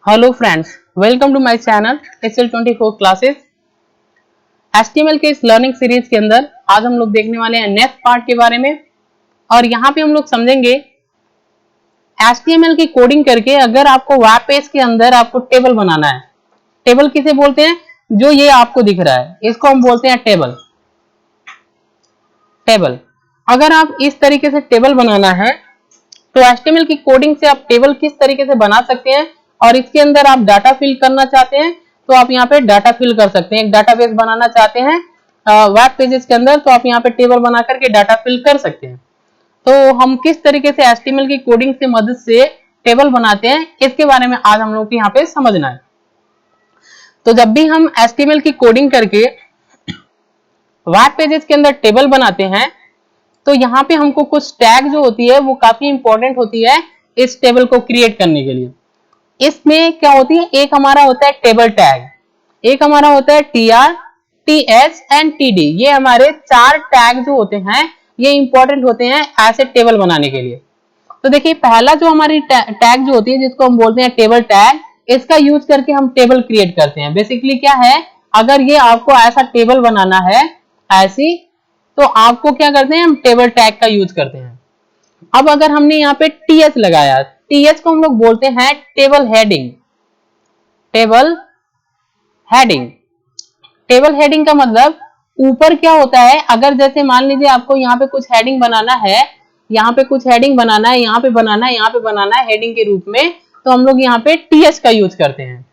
Hello friends, welcome to my channel SL24 classes. HTML के इस learning series के अंदर आज हम लोग देखने वाले हैं नेक्स्ट पार्ट के बारे में। और यहाँ पे हम लोग समझेंगे HTML की कोडिंग करके अगर आपको वेब पेज के अंदर आपको टेबल बनाना है। टेबल किसे बोलते हैं? जो ये आपको दिख रहा है इसको हम बोलते हैं टेबल। टेबल अगर आप इस तरीके से टेबल बनाना है तो HTML की कोडिंग से आप टेबल किस तरीके से बना सकते हैं और इसके अंदर आप डाटा फिल करना चाहते हैं तो आप यहाँ पे डाटा फिल कर सकते हैं। एक डाटाबेस बनाना चाहते हैं वेब पेजेस के अंदर तो आप यहाँ पे टेबल बना करके डाटा फिल कर सकते हैं। तो हम किस तरीके से HTML की कोडिंग से मदद से टेबल बनाते हैं इसके बारे में आज हम लोग को यहाँ पे समझना है। तो जब भी हम HTML की कोडिंग करके वेब पेजेस के अंदर टेबल बनाते हैं तो यहाँ पे हमको कुछ टैग जो होती है वो काफी इंपॉर्टेंट होती है इस टेबल को क्रिएट करने के लिए। इसमें क्या होती है, एक हमारा होता है टेबल टैग, एक हमारा होता है TR, TH एंड TD। ये हमारे चार टैग जो होते हैं ये इंपॉर्टेंट होते हैं ऐसे टेबल बनाने के लिए। तो देखिए पहला जो हमारी टैग जो होती है जिसको हम बोलते हैं टेबल टैग, इसका यूज करके हम टेबल क्रिएट करते हैं। बेसिकली क्या है, अगर ये आपको ऐसा टेबल बनाना है ऐसी तो आपको क्या करते हैं, हम टेबल टैग का यूज करते हैं। अब अगर हमने यहाँ पे TH लगाया, TH को हम लोग बोलते हैं table heading. Table heading, table heading का मतलब ऊपर क्या होता है, अगर जैसे मान लीजिए आपको यहाँ पे कुछ हेडिंग बनाना है, यहाँ पे कुछ हेडिंग बनाना है, यहाँ पे बनाना है, यहाँ पे बनाना है हेडिंग के रूप में, तो हम लोग यहाँ पे TH का यूज करते हैं।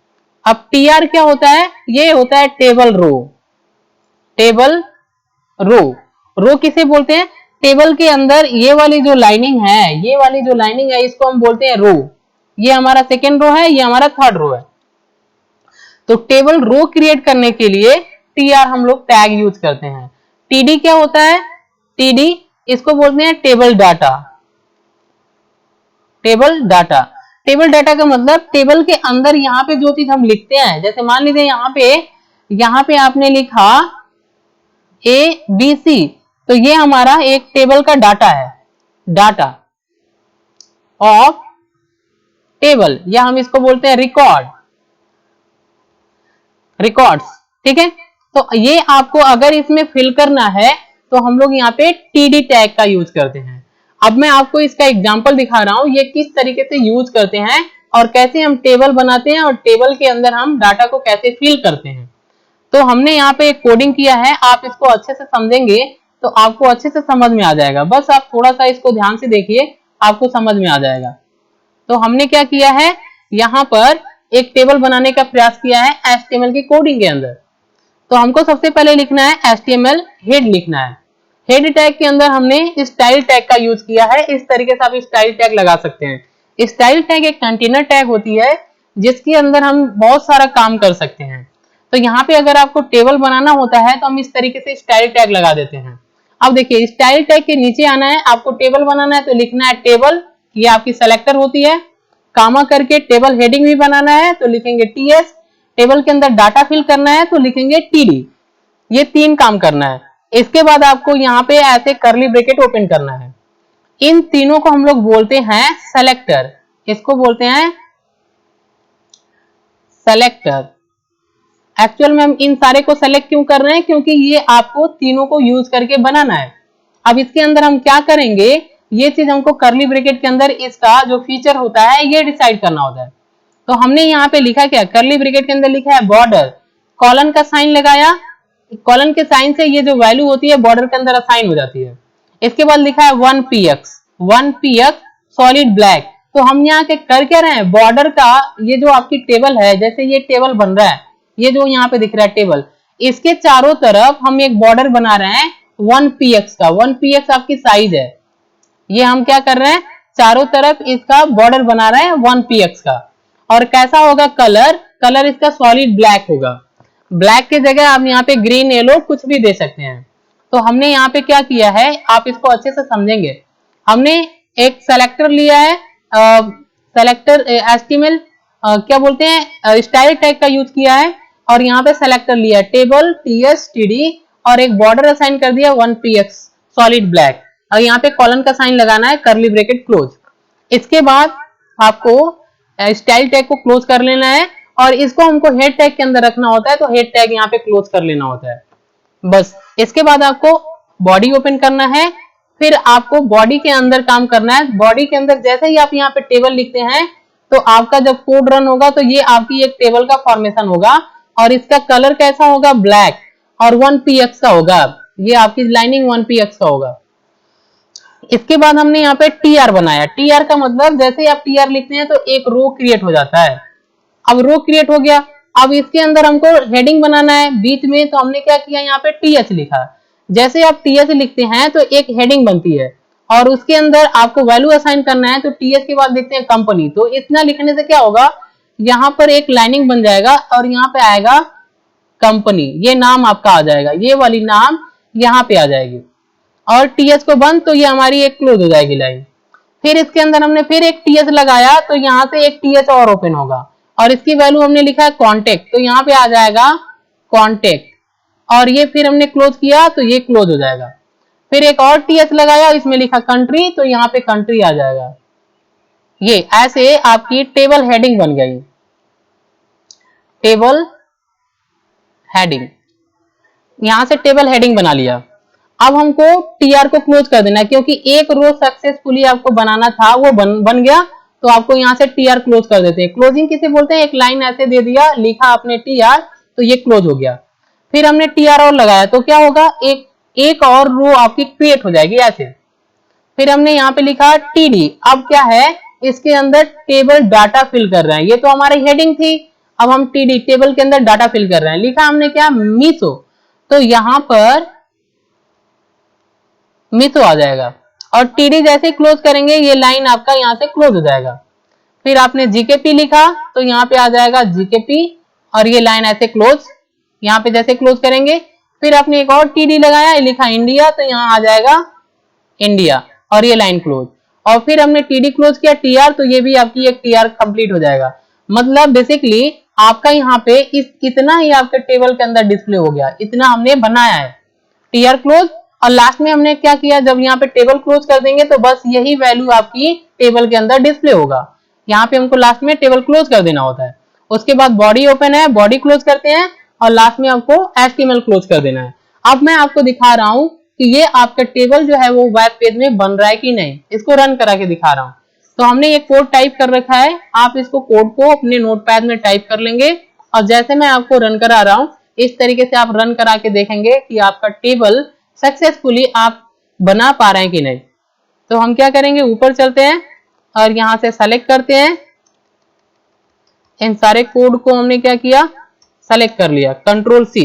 अब TR क्या होता है, ये होता है टेबल रो। टेबल रो, रो किसे बोलते हैं, टेबल के अंदर ये वाली जो लाइनिंग है, ये वाली जो लाइनिंग है इसको हम बोलते हैं रो। ये हमारा सेकेंड रो है, ये हमारा थर्ड रो है। तो टेबल रो क्रिएट करने के लिए TR हम लोग टैग यूज करते हैं। TD क्या होता है, TD इसको बोलते हैं table data. Table data, table data का मतलब टेबल के अंदर यहाँ पे जो चीज हम लिखते हैं, जैसे मान लीजिए यहाँ पे आपने लिखा ABC, तो ये हमारा एक टेबल का डाटा है, डाटा ऑफ टेबल, या हम इसको बोलते हैं रिकॉर्ड, रिकॉर्ड्स। ठीक है, तो ये आपको अगर इसमें फिल करना है तो हम लोग यहाँ पे TD टैग का यूज करते हैं। अब मैं आपको इसका एग्जांपल दिखा रहा हूं ये किस तरीके से यूज करते हैं और कैसे हम टेबल बनाते हैं और टेबल के अंदर हम डाटा को कैसे फिल करते हैं। तो हमने यहाँ पे एक कोडिंग किया है, आप इसको अच्छे से समझेंगे तो आपको अच्छे से समझ में आ जाएगा। बस आप थोड़ा सा इसको ध्यान से देखिए, आपको समझ में आ जाएगा। तो हमने क्या किया है, यहाँ पर एक टेबल बनाने का प्रयास किया है HTML की कोडिंग के अंदर। तो हमको सबसे पहले लिखना है HTML हेड लिखना है। हेड टैग के अंदर हमने स्टाइल टैग का यूज किया है। इस तरीके से आप स्टाइल टैग लगा सकते हैं। स्टाइल टैग एक कंटेनर टैग होती है जिसके अंदर हम बहुत सारा काम कर सकते हैं। तो यहाँ पे अगर आपको टेबल बनाना होता है तो हम इस तरीके से स्टाइल टैग लगा देते हैं। अब देखिए स्टाइल टैग के नीचे आना है, आपको टेबल बनाना है तो लिखना है टेबल, ये आपकी सेलेक्टर होती है, कामा करके टेबल हेडिंग भी बनाना है तो लिखेंगे TH, टेबल के अंदर डाटा फिल करना है तो लिखेंगे TD। ये तीन काम करना है। इसके बाद आपको यहाँ पे ऐसे करली ब्रैकेट ओपन करना है। इन तीनों को हम लोग बोलते हैं सेलेक्टर, इसको बोलते हैं सेलेक्टर। एक्चुअल में हम इन सारे को सेलेक्ट क्यों कर रहे हैं, क्योंकि ये आपको तीनों को यूज करके बनाना है। अब इसके अंदर हम क्या करेंगे, ये चीज हमको करली ब्रैकेट के अंदर इसका जो फीचर होता है ये डिसाइड करना होता है। तो हमने यहाँ पे लिखा क्या, करली ब्रैकेट के अंदर लिखा है बॉर्डर, कॉलन का साइन लगाया, कॉलन के साइन से ये जो वैल्यू होती है बॉर्डर के अंदर असाइन हो जाती है। इसके बाद लिखा है 1px सॉलिड ब्लैक। तो हम यहाँ के कर क्या रहे हैं, बॉर्डर का ये जो आपकी टेबल है, जैसे ये टेबल बन रहा है, ये जो यहाँ पे दिख रहा है टेबल, इसके चारों तरफ हम एक बॉर्डर बना रहे हैं 1px का। 1px आपकी साइज है, ये हम क्या कर रहे हैं, चारों तरफ इसका बॉर्डर बना रहे हैं 1px का। और कैसा होगा कलर, कलर इसका सॉलिड ब्लैक होगा। ब्लैक की जगह आप यहाँ पे ग्रीन येलो कुछ भी दे सकते हैं। तो हमने यहाँ पे क्या किया है, आप इसको अच्छे से समझेंगे। हमने एक सेलेक्टर लिया है, सेलेक्टर HTML क्या बोलते हैं स्टाइल टैग का यूज किया है, और यहाँ पे सेलेक्टर लिया है टेबल TH TD और एक बॉर्डर असाइन कर दिया 1px सॉलिड ब्लैक, और यहाँ पे कॉलन का साइन लगाना है, करली ब्रैकेट क्लोज। इसके बाद आपको स्टाइल टैग को क्लोज कर लेना है और इसको हमको हेड टैग के अंदर रखना होता है, तो हेड टैग यहाँ पे क्लोज कर लेना होता है बस। इसके बाद आपको बॉडी ओपन करना है, फिर आपको बॉडी के अंदर काम करना है। बॉडी के अंदर जैसे ही आप यहाँ पे टेबल लिखते हैं तो आपका जब कोड रन होगा तो ये आपकी एक टेबल का फॉर्मेशन होगा और इसका कलर कैसा होगा, ब्लैक, और 1px का होगा। ये आपकी लाइनिंग 1px का होगा। इसके बाद हमने यहाँ पे tr बनाया। tr का मतलब जैसे ही आप tr लिखते हैं तो एक रो क्रिएट हो जाता है। अब रो क्रिएट हो गया, अब इसके अंदर हमको हेडिंग बनाना है बीच में, तो हमने क्या किया, यहाँ पे th लिखा। जैसे आप th लिखते हैं तो एक हेडिंग बनती है और उसके अंदर आपको वैल्यू असाइन करना है, तो th के बाद लिखते हैं कंपनी। तो इतना लिखने से क्या होगा, यहाँ पर एक लाइनिंग बन जाएगा और यहाँ पे आएगा कंपनी, ये नाम आपका आ जाएगा, ये वाली नाम यहाँ पे आ जाएगी और th को बंद, तो ये हमारी एक क्लोज हो जाएगी लाइन। फिर इसके अंदर हमने फिर एक th लगाया तो यहाँ से एक th और ओपन होगा और इसकी वैल्यू हमने लिखा है कॉन्टेक्ट, तो यहाँ पे आ जाएगा कॉन्टेक्ट और ये फिर हमने क्लोज किया तो ये क्लोज हो जाएगा। फिर एक और th लगाया, इसमें लिखा कंट्री, तो यहाँ पे कंट्री आ जाएगा। ये ऐसे आपकी टेबल हेडिंग बन गई, टेबल हेडिंग। यहां से टेबल हेडिंग बना लिया। अब हमको टीआर को क्लोज कर देना है क्योंकि एक रो सक्सेसफुली आपको बनाना था, वो बन गया, तो आपको यहां से टीआर क्लोज कर देते हैं। क्लोजिंग किसे बोलते हैं, एक लाइन ऐसे दे दिया, लिखा आपने टीआर, तो ये क्लोज हो गया। फिर हमने टीआर और लगाया तो क्या होगा, एक और रो आपकी क्रिएट हो जाएगी ऐसे। फिर हमने यहाँ पे लिखा टीडी। अब क्या है, इसके अंदर टेबल डाटा फिल कर रहे हैं, ये तो हमारी हेडिंग थी, अब हम टीडी टेबल के अंदर डाटा फिल कर रहे हैं। लिखा हमने क्या, मीसो, तो यहां पर मीसो आ जाएगा और टीडी जैसे क्लोज करेंगे ये लाइन आपका यहां से क्लोज हो जाएगा। फिर आपने जीकेपी लिखा तो यहाँ पे आ जाएगा जीकेपी और ये लाइन ऐसे क्लोज, यहाँ पे जैसे क्लोज करेंगे। फिर आपने एक और टीडी लगाया, लिखा इंडिया, तो यहाँ आ जाएगा इंडिया और ये लाइन क्लोज। और फिर हमने टीडी क्लोज किया टीआर, तो ये भी आपकी एक टीआर कंप्लीट हो जाएगा। मतलब बेसिकली आपका यहाँ पे इतना ही आपके टेबल के अंदर डिस्प्ले हो गया, इतना हमने बनाया है, टीआर क्लोज। और लास्ट में हमने क्या किया, जब यहाँ पे टेबल क्लोज कर देंगे तो बस यही वैल्यू आपकी टेबल के अंदर डिस्प्ले होगा। यहाँ पे हमको लास्ट में टेबल क्लोज कर देना होता है। उसके बाद बॉडी ओपन है, बॉडी क्लोज करते हैं और लास्ट में आपको HTML क्लोज कर देना है। अब मैं आपको दिखा रहा हूँ कि ये आपका टेबल जो है वो वेब पेज में बन रहा है कि नहीं, इसको रन करा के दिखा रहा हूँ। तो हमने ये कोड टाइप कर रखा है, आप इसको कोड को अपने नोटपैड में टाइप कर लेंगे और जैसे मैं आपको रन करा रहा हूँ इस तरीके से आप रन करा के देखेंगे कि आपका टेबल सक्सेसफुली आप बना पा रहे हैं कि नहीं। तो हम क्या करेंगे, ऊपर चलते हैं और यहां से सेलेक्ट करते हैं। इन सारे कोड को हमने क्या किया, सेलेक्ट कर लिया, कंट्रोल सी।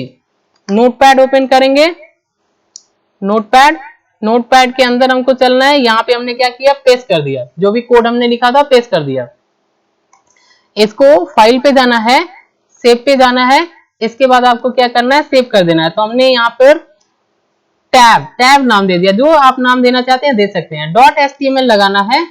नोटपैड ओपन करेंगे, नोटपैड के अंदर हमको चलना है। यहाँ पे हमने क्या किया, पेस्ट कर दिया, जो भी कोड हमने लिखा था पेस्ट कर दिया। इसको फाइल पे जाना है, सेव पे जाना है। इसके बाद आपको क्या करना है, सेव कर देना है। तो हमने यहाँ पर टैब नाम दे दिया, जो आप नाम देना चाहते हैं दे सकते हैं। .html लगाना है,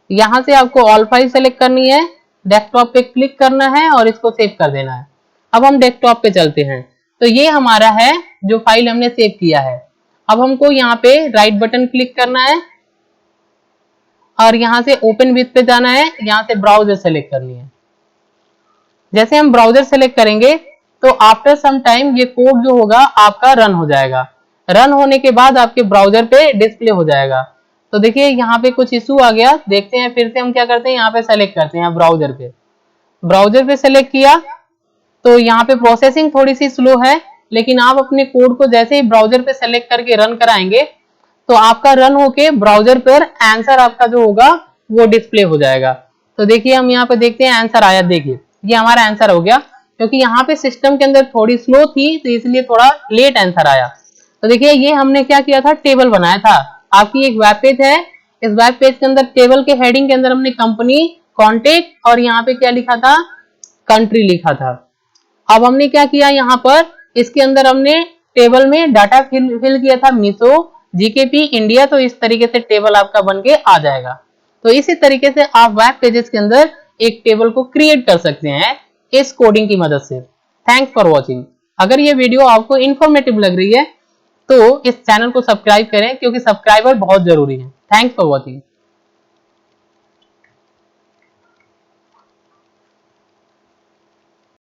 यहां से आपको ऑल फाइल सेलेक्ट करनी है, डेस्कटॉप पे क्लिक करना है और इसको सेव कर देना है। अब हम डेस्कटॉप पे चलते हैं, तो ये हमारा है जो फाइल हमने सेव किया है। अब हमको यहाँ पे राइट बटन क्लिक करना है और यहाँ से ओपन विथ पे जाना है, यहाँ से ब्राउजर सेलेक्ट करनी है। जैसे हम ब्राउजर सेलेक्ट करेंगे तो आफ्टर सम टाइम ये कोड जो होगा आपका रन हो जाएगा। रन होने के बाद आपके ब्राउजर पे डिस्प्ले हो जाएगा। तो देखिए यहाँ पे कुछ इशू आ गया, देखते हैं फिर से हम क्या करते हैं, यहाँ पे सेलेक्ट करते हैं ब्राउजर पे सेलेक्ट किया तो यहाँ पे प्रोसेसिंग थोड़ी सी स्लो है, लेकिन आप अपने कोड को जैसे ही ब्राउजर पे सेलेक्ट करके रन कराएंगे तो आपका रन होके ब्राउजर पर आंसर आपका जो होगा वो डिस्प्ले हो जाएगा। तो देखिए हम यहाँ पे देखते हैं आंसर आया, देखिए ये हमारा आंसर हो गया, क्योंकि यहाँ पे सिस्टम के अंदर थोड़ी स्लो थी तो इसलिए थोड़ा लेट आंसर आया। तो देखिए ये हमने क्या किया था, टेबल बनाया था। आपकी एक वेब पेज है, इस वेब पेज के अंदर टेबल के हेडिंग के अंदर हमने कंपनी, कॉन्टेक्ट और यहाँ पे क्या लिखा था, कंट्री लिखा था। अब हमने क्या किया, यहाँ पर इसके अंदर हमने टेबल में डाटा फिल किया था, मीसो, जीकेपी, इंडिया। तो इस तरीके से टेबल आपका बन के आ जाएगा। तो इसी तरीके से आप वेब पेजेस के अंदर एक टेबल को क्रिएट कर सकते हैं इस कोडिंग की मदद से। Thanks for watching. अगर ये वीडियो आपको इन्फॉर्मेटिव लग रही है तो इस चैनल को सब्सक्राइब करें, क्योंकि सब्सक्राइबर बहुत जरूरी है। Thanks for watching.